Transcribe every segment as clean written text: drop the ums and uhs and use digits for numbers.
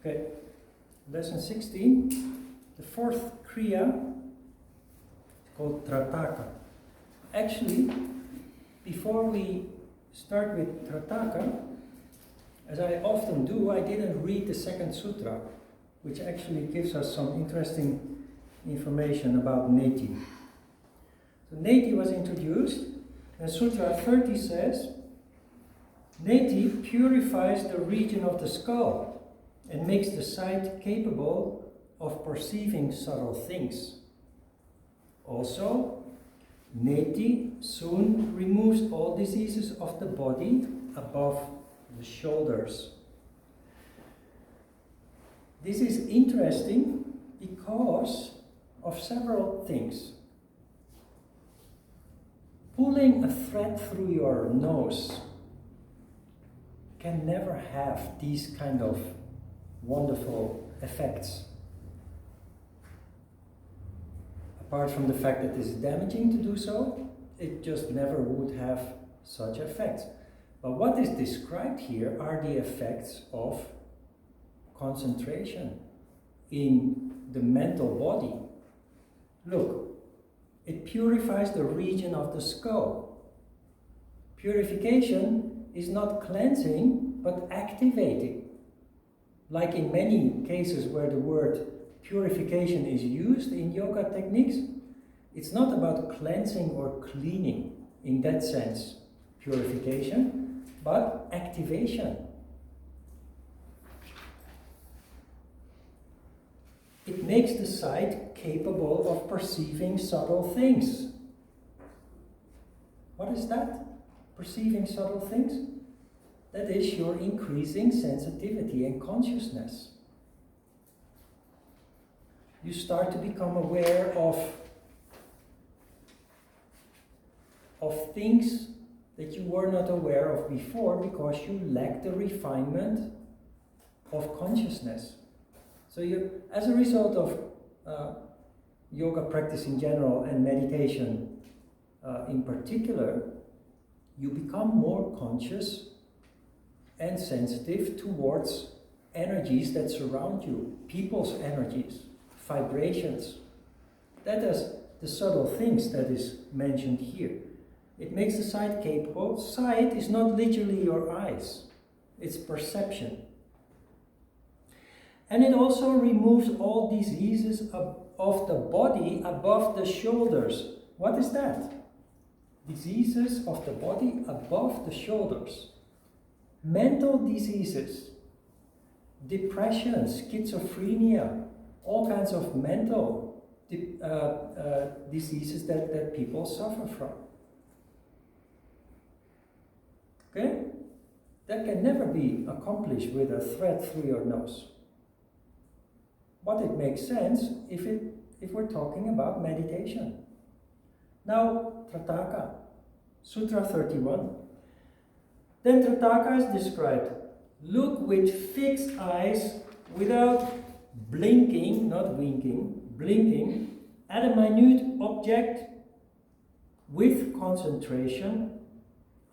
Okay, lesson 16, the fourth Kriya, called Trataka. Actually, before we start with Trataka, as I often do, I didn't read the second sutra, which actually gives us some interesting information about Neti. So Neti was introduced, and Sutra 30 says, Neti purifies the region of the skull and makes the sight capable of perceiving subtle things. Also, Neti soon removes all diseases of the body above the shoulders. This is interesting because of several things. Pulling a thread through your nose can never have these kind of wonderful effects. Apart from the fact that it's damaging to do so, it just never would have such effects. But what is described here are the effects of concentration in the mental body. Look, it purifies the region of the skull. Purification is not cleansing, but activating. Like in many cases where the word purification is used in yoga techniques, it's not about cleansing or cleaning in that sense, purification, but activation. It makes the sight capable of perceiving subtle things. What is that? Perceiving subtle things? That is your increasing sensitivity and consciousness. You start to become aware of things that you were not aware of before because you lack the refinement of consciousness. So you, as a result of yoga practice in general and meditation in particular, you become more conscious and sensitive towards energies that surround you, people's energies, vibrations. That is the subtle things that is mentioned here. It makes the sight capable. Sight is not literally your eyes, it's perception. And it also removes all diseases of the body above the shoulders. What is that? Diseases of the body above the shoulders. Mental diseases, depression, schizophrenia, all kinds of mental diseases that people suffer from. Okay? That can never be accomplished with a thread through your nose. But it makes sense if we're talking about meditation. Now, Trataka, Sutra 31. Then Trataka is described. Look with fixed eyes without blinking, not winking, blinking, at a minute object with concentration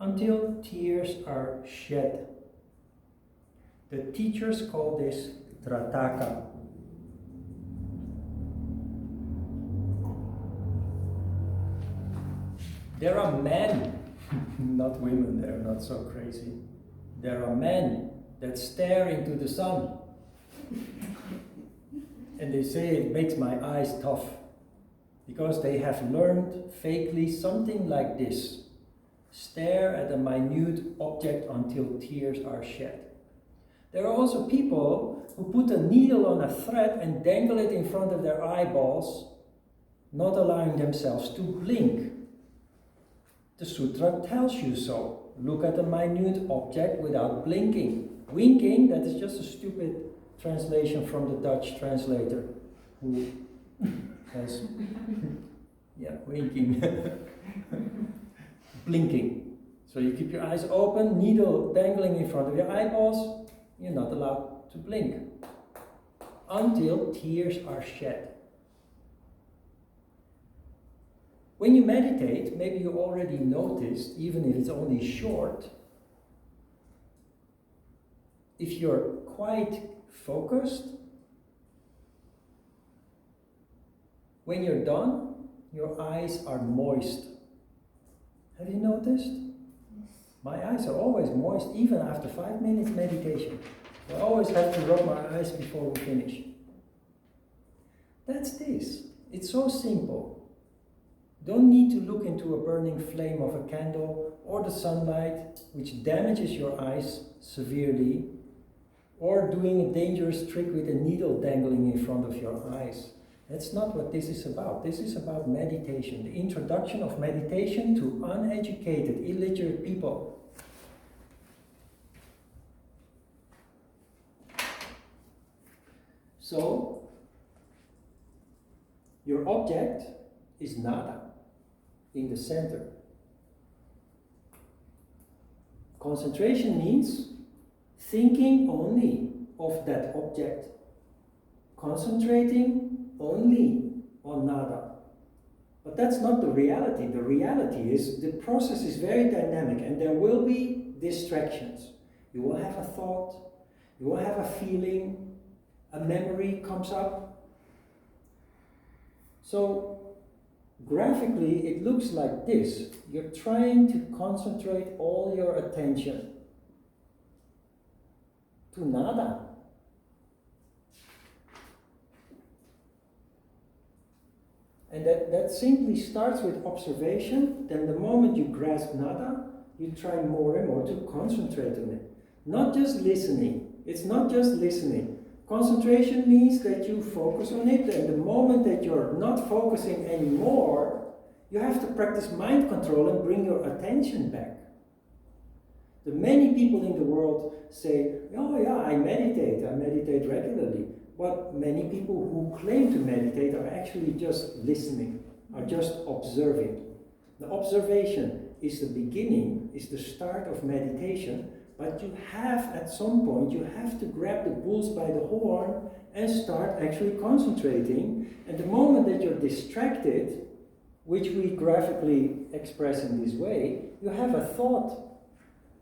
until tears are shed. The teachers call this Trataka. There are men, not women, they're not so crazy. There are men that stare into the sun. And they say it makes my eyes tough. Because they have learned fakely something like this. Stare at a minute object until tears are shed. There are also people who put a needle on a thread and dangle it in front of their eyeballs, not allowing themselves to blink. The sutra tells you so. Look at a minute object without blinking. Winking, that is just a stupid translation from the Dutch translator who has, winking. Blinking. So you keep your eyes open, needle dangling in front of your eyeballs, you're not allowed to blink until tears are shed. When you meditate, maybe you already noticed, even if it's only short, if you're quite focused. When you're done, your eyes are moist. Have you noticed? My eyes are always moist, even after 5 minutes meditation. I always have to rub my eyes before we finish. That's this. It's so simple. Don't need to look into a burning flame of a candle or the sunlight, which damages your eyes severely, or doing a dangerous trick with a needle dangling in front of your eyes. That's not what this is about. This is about meditation, the introduction of meditation to uneducated, illiterate people. So, your object is nada in the center. Concentration means thinking only of that object, concentrating only on nada. But that's not the reality. The reality is the process is very dynamic and there will be distractions. You will have a thought, you will have a feeling, a memory comes up. So graphically it looks like this. You're trying to concentrate all your attention to nada. And that simply starts with observation. Then the moment you grasp nada, you try more and more to concentrate on it. Not just listening. It's not just listening. Concentration means that you focus on it, and the moment that you're not focusing anymore, you have to practice mind control and bring your attention back. The many people in the world say, oh yeah, I meditate regularly. But many people who claim to meditate are actually just listening, are just observing. The observation is the beginning, is the start of meditation, but you have, at some point, you have to grab the bulls by the horn and start actually concentrating. And the moment that you're distracted, which we graphically express in this way, you have a thought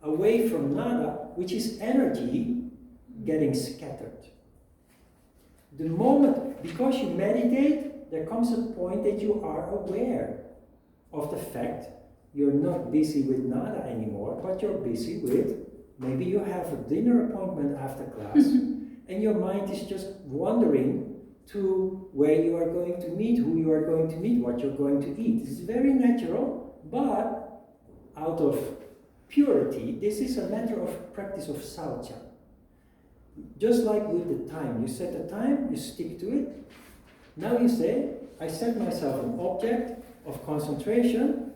away from nada, which is energy getting scattered. The moment, because you meditate, there comes a point that you are aware of the fact you're not busy with nada anymore, but you're busy with, maybe you have a dinner appointment after class, and your mind is just wandering to where you are going to meet, who you are going to meet, what you're going to eat. It's very natural, but out of purity, this is a matter of practice of saucha. Just like with the time, you set a time, you stick to it. Now you say, I set myself an object of concentration.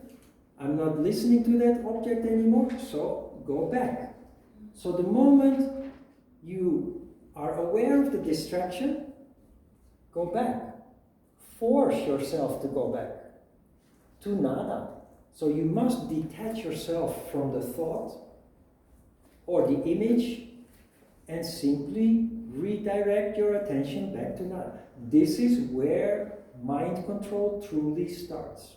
I'm not listening to that object anymore, so go back. So the moment you are aware of the distraction, go back. Force yourself to go back to nada. So you must detach yourself from the thought or the image and simply redirect your attention back to nada. This is where mind control truly starts.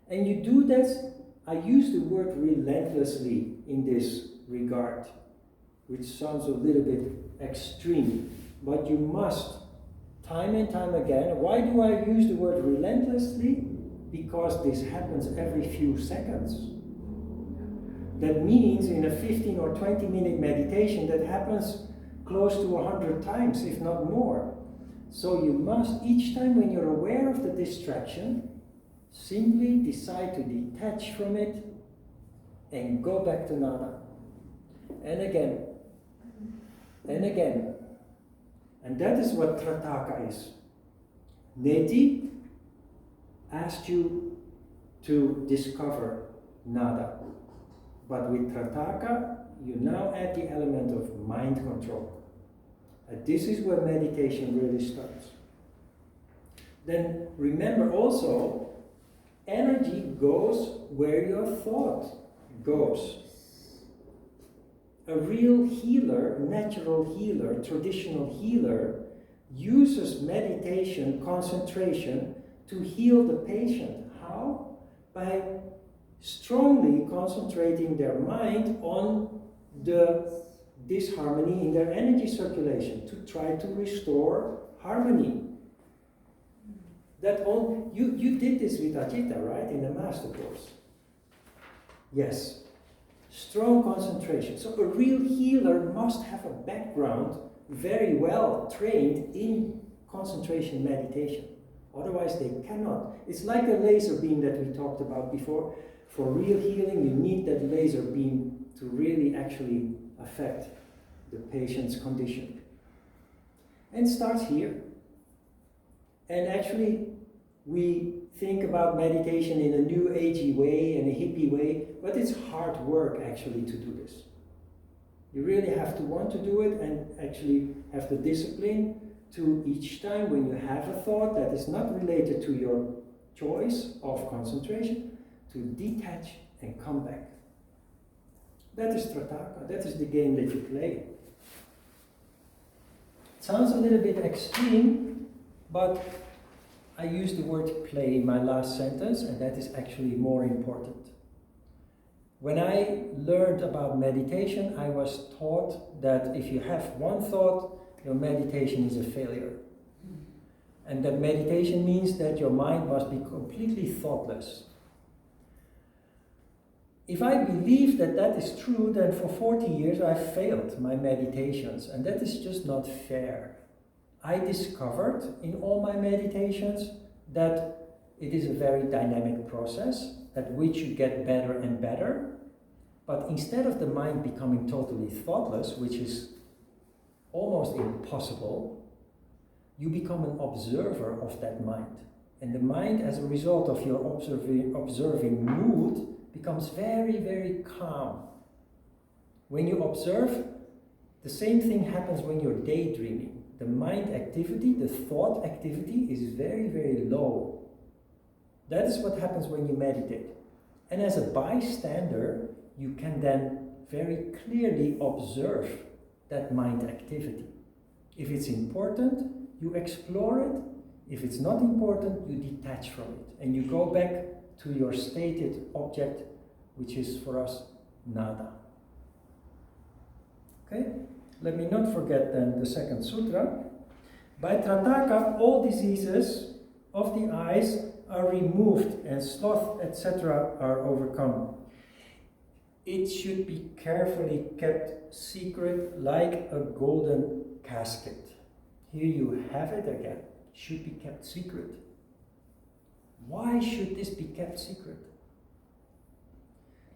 And you do that, I use the word relentlessly in this regard, which sounds a little bit extreme, but you must, time and time again. Why do I use the word relentlessly? Because this happens every few seconds. That means in a 15 or 20 minute meditation that happens close to 100 times, if not more. So you must, each time when you're aware of the distraction, simply decide to detach from it and go back to nada. And again, and again. And that is what Trataka is. Neti asked you to discover nada. But with Trataka, you now add the element of mind control. And this is where meditation really starts. Then remember also, energy goes where your thought goes. A real healer, natural healer, traditional healer, uses meditation, concentration, to heal the patient. How? By strongly concentrating their mind on the disharmony in their energy circulation, to try to restore harmony. You did this with Ajita, right, in the master course? Yes. Strong concentration. So a real healer must have a background very well trained in concentration meditation. Otherwise they cannot. It's like a laser beam that we talked about before. For real healing, you need that laser beam to really actually affect the patient's condition. And it starts here. And actually, we think about meditation in a new agey way and a hippie way, but it's hard work actually to do this. You really have to want to do it and actually have the discipline to each time when you have a thought that is not related to your choice of concentration, to detach and come back. That is Trataka, that is the game that you play. It sounds a little bit extreme, but I use the word play in my last sentence, and that is actually more important. When I learned about meditation, I was taught that if you have one thought, your meditation is a failure. And that meditation means that your mind must be completely thoughtless. If I believe that that is true, then for 40 years I failed my meditations, and that is just not fair. I discovered in all my meditations that it is a very dynamic process at which you get better and better. But instead of the mind becoming totally thoughtless, which is almost impossible, you become an observer of that mind. And the mind, as a result of your observing mood, becomes very, very calm. When you observe, the same thing happens when you're daydreaming. The mind activity, the thought activity is very, very low. That is what happens when you meditate. And as a bystander, you can then very clearly observe that mind activity. If it's important, you explore it. If it's not important, you detach from it. And you go back to your stated object, which is for us, nada. Okay? Let me not forget then the second sutra. By Trataka, all diseases of the eyes are removed and sloth, etc. are overcome. It should be carefully kept secret like a golden casket. Here you have it again. Should be kept secret. Why should this be kept secret?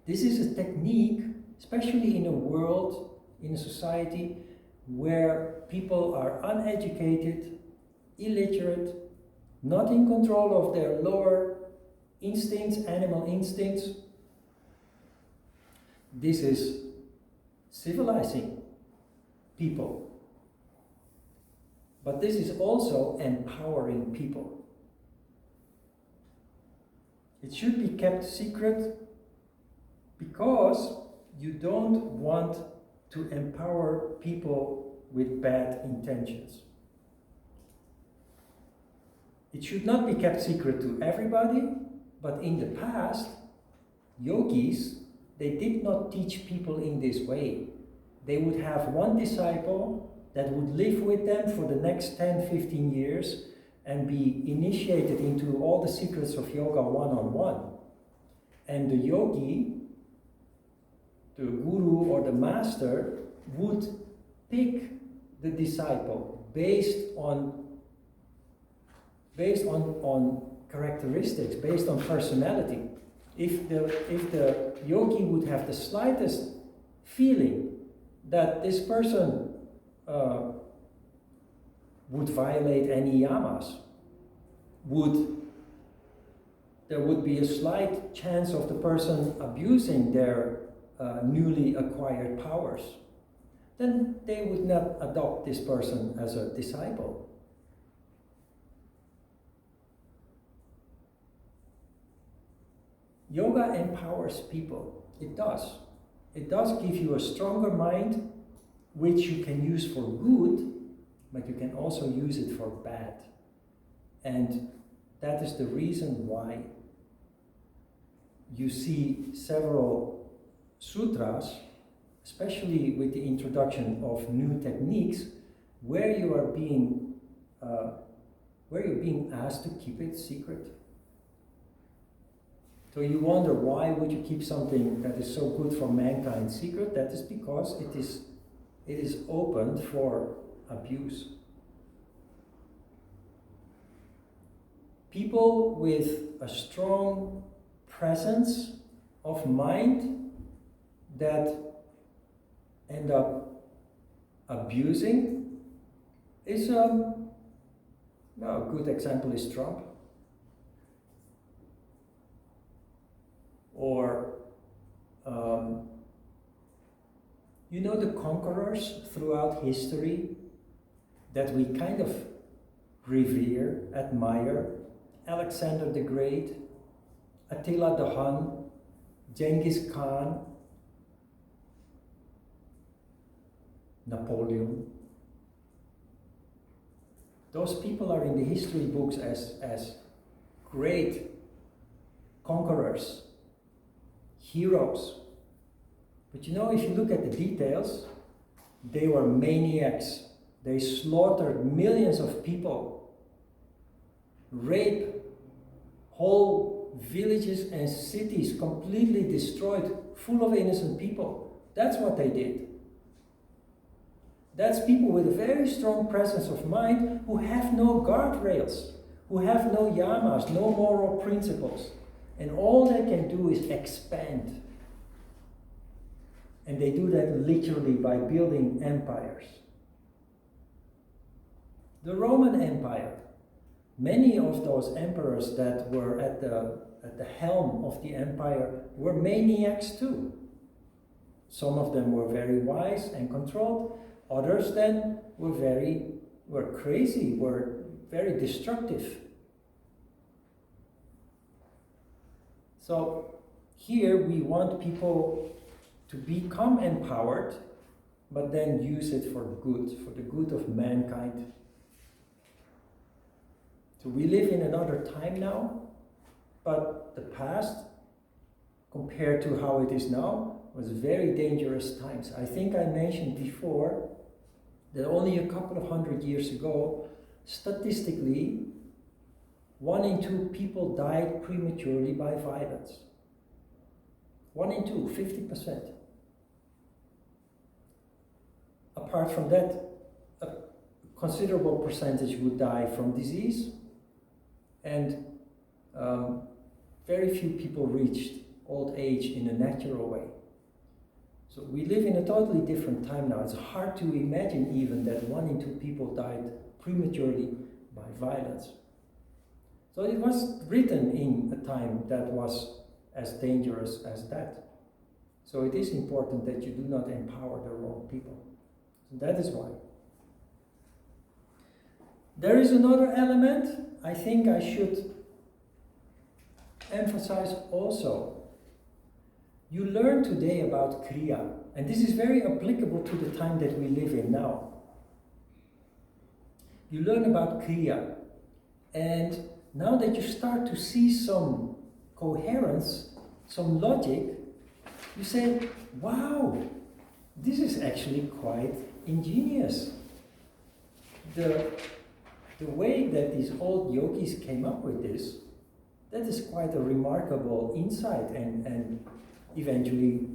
This is a technique, especially in a world, in a society where people are uneducated, illiterate, not in control of their lower instincts, animal instincts. This is civilizing people. But this is also empowering people. It should be kept secret because you don't want to empower people with bad intentions. It should not be kept secret to everybody, but in the past, yogis, they did not teach people in this way. They would have one disciple that would live with them for the next 10, 15 years and be initiated into all the secrets of yoga one-on-one. And the yogi, the guru or the master, would pick the disciple based on characteristics, based on personality. If the yogi would have the slightest feeling that this person would violate any yamas, there would be a slight chance of the person abusing their newly acquired powers, then they would not adopt this person as a disciple. Yoga empowers people. It does. It does give you a stronger mind, which you can use for good, but you can also use it for bad. And that is the reason why you see several sutras, especially with the introduction of new techniques, where you're being asked to keep it secret. So you wonder, why would you keep something that is so good for mankind secret? That is because it is opened for abuse. People with a strong presence of mind that end up abusing is a good example is Trump. Or the conquerors throughout history that we kind of revere, admire: Alexander the Great, Attila the Hun, Genghis Khan, Napoleon. Those people are in the history books as great conquerors, heroes. But if you look at the details, they were maniacs. They slaughtered millions of people, rape whole villages and cities, completely destroyed, full of innocent people. That's what they did. That's people with a very strong presence of mind who have no guardrails, who have no yamas, no moral principles. And all they can do is expand. And they do that literally by building empires. The Roman Empire, many of those emperors that were at the helm of the empire were maniacs too. Some of them were very wise and controlled. Others then were crazy, were very destructive. So here we want people to become empowered, but then use it for good, for the good of mankind. So we live in another time now, but the past, compared to how it is now, was very dangerous times. I think I mentioned before that only a couple of 100 years ago, statistically, 1 in 2 people died prematurely by violence. 1 in 2, 50%. Apart from that, a considerable percentage would die from disease, and very few people reached old age in a natural way. So we live in a totally different time now. It's hard to imagine even that 1 in 2 people died prematurely by violence. So it was written in a time that was as dangerous as that. So it is important that you do not empower the wrong people. So that is why. There is another element I think I should emphasize also. You learn today about Kriya, and this is very applicable to the time that we live in now. You learn about Kriya, and now that you start to see some coherence, some logic, you say, wow, this is actually quite ingenious. The way that these old yogis came up with this, that is quite a remarkable insight and eventually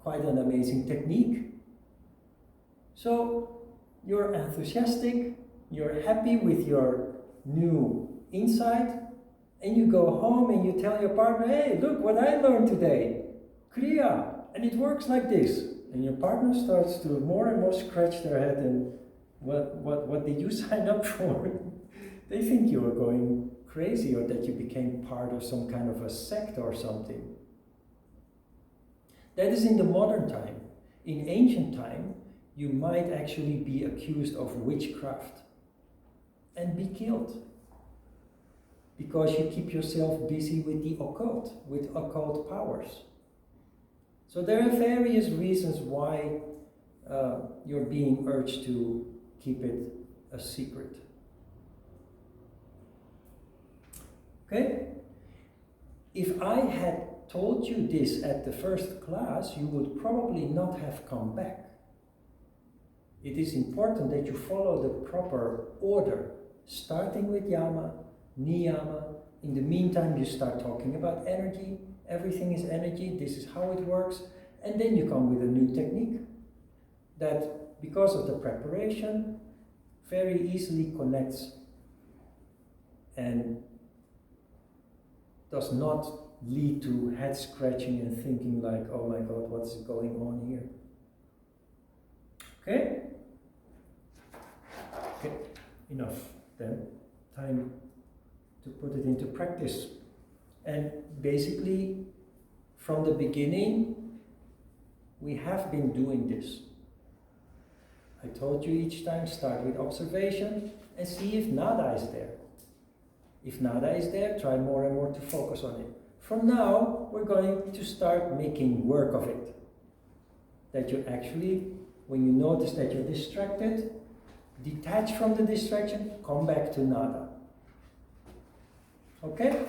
quite an amazing technique. So you're enthusiastic, you're happy with your new insight, and you go home and you tell your partner, hey, look what I learned today, Kriya, and it works like this. And your partner starts to more and more scratch their head and what did you sign up for? They think you were going crazy or that you became part of some kind of a sect or something. That is in the modern time. In ancient time, you might actually be accused of witchcraft and be killed because you keep yourself busy with the occult, with occult powers. So there are various reasons why you're being urged to keep it a secret. Okay? If I had told you this at the first class, you would probably not have come back. It is important that you follow the proper order, starting with yama, niyama. In the meantime, you start talking about energy. Everything is energy. This is how it works. And then you come with a new technique that, because of the preparation, very easily connects and does not lead to head scratching and thinking like, oh my God, what's going on here? Okay? Okay, enough then. Time to put it into practice. And basically, from the beginning, we have been doing this. I told you each time, start with observation and see if nada is there. If nada is there, try more and more to focus on it. From now, we're going to start making work of it. That you actually, when you notice that you're distracted, detach from the distraction, come back to nada. Okay?